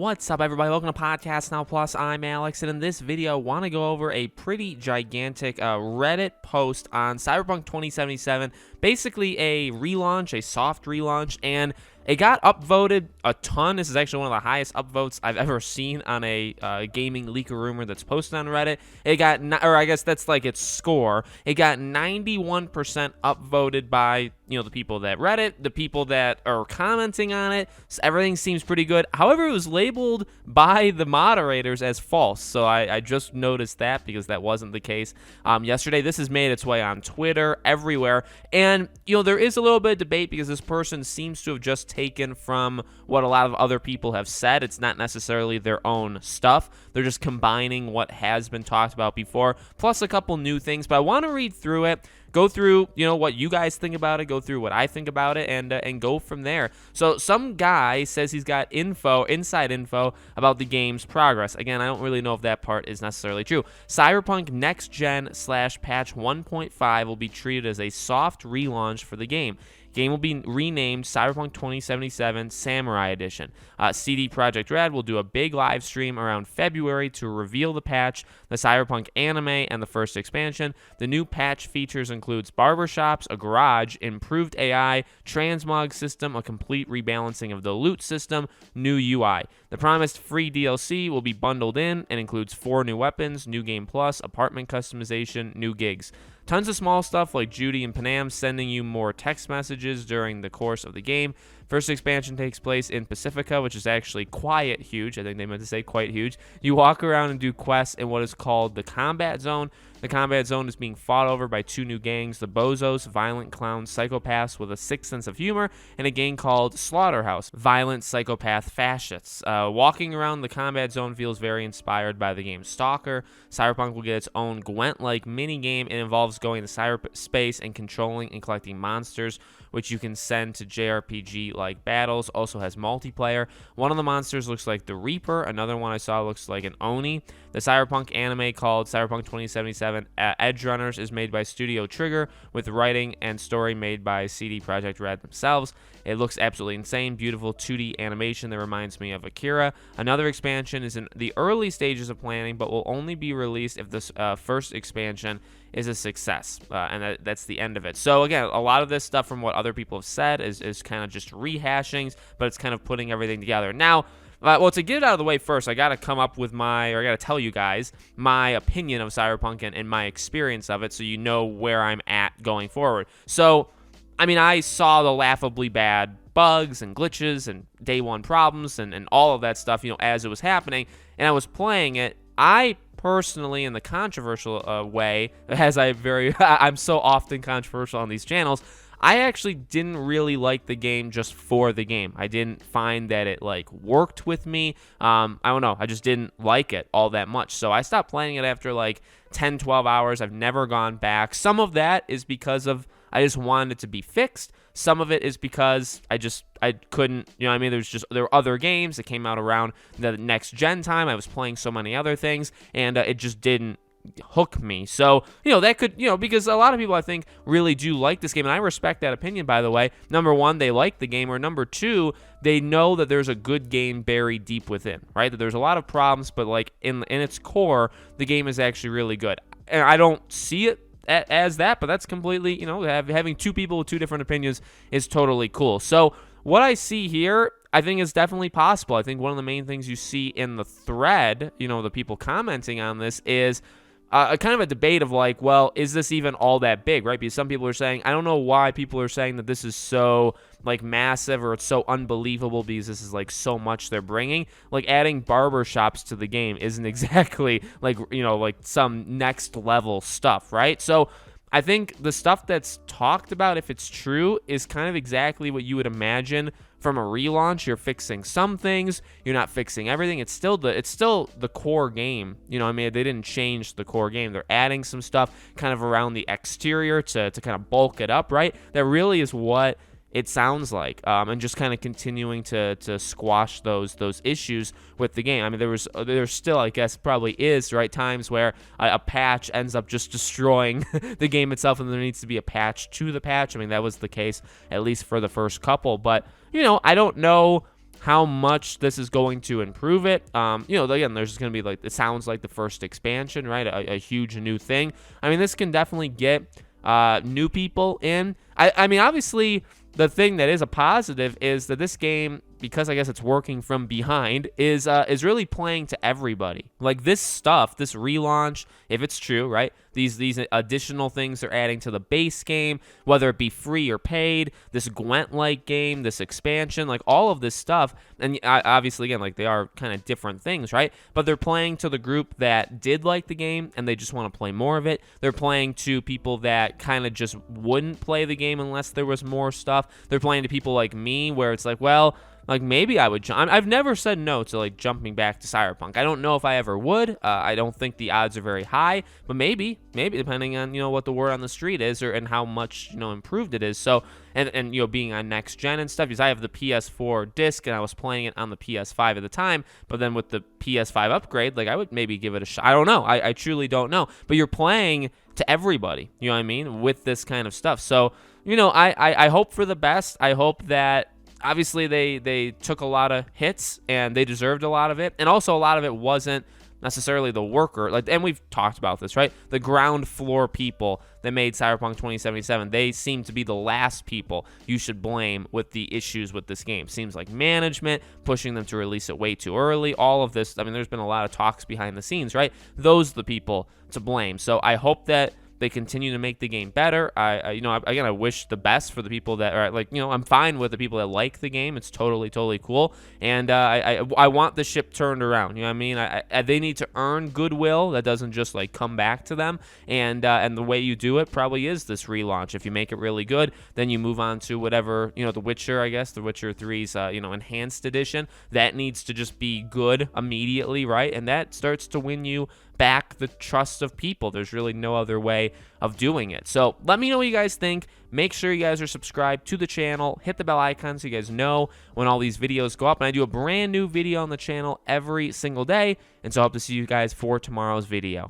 What's up, everybody? Welcome to Podcast Now Plus. I'm Alex, and in this video, I want to go over a pretty gigantic Reddit post on Cyberpunk 2077, basically a relaunch, a soft relaunch, and it got upvoted a ton. This is actually one of the highest upvotes I've ever seen on a gaming leaker rumor that's posted on Reddit. It got, or I guess that's like its score. It got 91% upvoted by, the people that read it, the people that are commenting on it. So everything seems pretty good. However, it was labeled by the moderators as false. So I just noticed that because that wasn't the case yesterday. This has made its way on Twitter, everywhere. And, there is a little bit of debate because this person seems to have just taken from what a lot of other people have said. It's not necessarily their own stuff. They're just combining what has been talked about before, plus a couple new things. But I want to read through it, go through, what you guys think about it, go through what I think about it, and go from there. So some guy says he's got inside info about the game's progress. Again, I don't really know if that part is necessarily true. Cyberpunk Next Gen / patch 1.5 will be treated as a soft relaunch for the game. Game will be renamed Cyberpunk 2077 Samurai Edition. CD Projekt Red will do a big live stream around February to reveal the patch, the Cyberpunk anime, and the first expansion. The new patch features includes barbershops, a garage, improved AI, transmog system, a complete rebalancing of the loot system, new UI. The promised free DLC will be bundled in and includes 4 new weapons, new game plus, apartment customization, new gigs. Tons of small stuff like Judy and Panam sending you more text messages during the course of the game. First expansion takes place in Pacifica, which is actually quite huge. I think they meant to say quite huge. You walk around and do quests in what is called the Combat Zone. The Combat Zone is being fought over by 2 new gangs, the Bozos, violent clown psychopaths with a sick sense of humor, and a gang called Slaughterhouse, violent psychopath fascists. Walking around the Combat Zone feels very inspired by the game Stalker. Cyberpunk will get its own Gwent-like minigame. It involves going to cyberspace and controlling and collecting monsters, which you can send to JRPG-like battles. Also has multiplayer. One of the monsters looks like the Reaper. Another one I saw looks like an Oni. The Cyberpunk anime called Cyberpunk 2077 Edge Runners is made by Studio Trigger, with writing and story made by CD Projekt Red themselves. It looks absolutely insane. Beautiful 2D animation that reminds me of Akira. Another expansion is in the early stages of planning, but will only be released if this first expansion is a success, and that's the end of it. So again, a lot of this stuff from what other people have said is kind of just rehashings, but it's kind of putting everything together. Now, to get it out of the way first, I got to come up with I got to tell you guys my opinion of Cyberpunk and my experience of it so you know where I'm at going forward. So, I saw the laughably bad bugs and glitches and day one problems and all of that stuff, as it was happening, and I was playing it. I personally, in the controversial way, I'm so often controversial on these channels, I actually didn't really like the game just for the game. I didn't find that it worked with me. I don't know. I just didn't like it all that much. So I stopped playing it after 10, 12 hours. I've never gone back. Some of that is because I just wanted it to be fixed. Some of it is because I couldn't, there were other games that came out around the next gen time. I was playing so many other things, and it just didn't hook me. So, that could, because a lot of people I think really do like this game, and I respect that opinion, by the way. Number one, they like the game, or number two, they know that there's a good game buried deep within, right? That there's a lot of problems, but in its core, the game is actually really good. And I don't see it as that, but that's completely, having 2 people with 2 different opinions is totally cool. So what I see here, I think is definitely possible. I think one of the main things you see in the thread, the people commenting on this, is a kind of a debate of is this even all that big, right? Because some people are saying, I don't know why people are saying that this is so massive or it's so unbelievable because this is so much they're bringing. Adding barbershops to the game isn't exactly some next level stuff, right? So I think the stuff that's talked about, if it's true, is kind of exactly what you would imagine from a relaunch. You're fixing some things, you're not fixing everything. It's still the core game. They didn't change the core game. They're adding some stuff kind of around the exterior to kind of bulk it up, right? That really is what it sounds like, and just kind of continuing to squash those issues with the game. There's still, I guess, probably is, right, times where a patch ends up just destroying the game itself, and there needs to be a patch to the patch. That was the case, at least for the first couple, but, I don't know how much this is going to improve it. You know, again, there's going to be, like, it sounds like the first expansion, right? A huge new thing. I mean, this can definitely get new people in. I mean, obviously, the thing that is a positive is that this game, because I guess it's working from behind, is really playing to everybody. Like, this stuff, this relaunch, if it's true, right? These additional things they're adding to the base game, whether it be free or paid, this Gwent-like game, this expansion, like all of this stuff, and obviously, again, like they are kind of different things, right? But they're playing to the group that did like the game and they just want to play more of it. They're playing to people that kind of just wouldn't play the game unless there was more stuff. They're playing to people like me where it's like, well, like maybe I would jump. I've never said no to like jumping back to Cyberpunk. I don't know if I ever would. I don't think the odds are very high, but maybe depending on, you know, what the word on the street is and how much, you know, improved it is. So and you know, being on next gen and stuff, because I have the PS4 disc and I was playing it on the PS5 at the time, but then with the PS5 upgrade, like I would maybe give it a shot. I don't know. I truly don't know. But you're playing to everybody, you know what I mean, with this kind of stuff. So, you know, I hope for the best. I hope that obviously they took a lot of hits and they deserved a lot of it, and also a lot of it wasn't necessarily the worker, like, and we've talked about this, right? The ground floor people that made Cyberpunk 2077, they seem to be the last people you should blame with the issues with this game. Seems like management pushing them to release it way too early, all of this. I mean, there's been a lot of talks behind the scenes, right? Those are the people to blame. So I hope that they continue to make the game better. You know, again, I wish the best for the people that are, like, you know, I'm fine with the people that like the game. It's totally cool. And I want the ship turned around. You know what I mean? They need to earn goodwill that doesn't just like come back to them. And the way you do it probably is this relaunch. If you make it really good, then you move on to whatever, you know, The Witcher, I guess, The Witcher 3's, you know, enhanced edition. That needs to just be good immediately, right? And that starts to win you back the trust of people. There's really no other way of doing it. So let me know what you guys think. Make sure you guys are subscribed to the channel. Hit the bell icon so you guys know when all these videos go up. And I do a brand new video on the channel every single day. And so I hope to see you guys for tomorrow's video.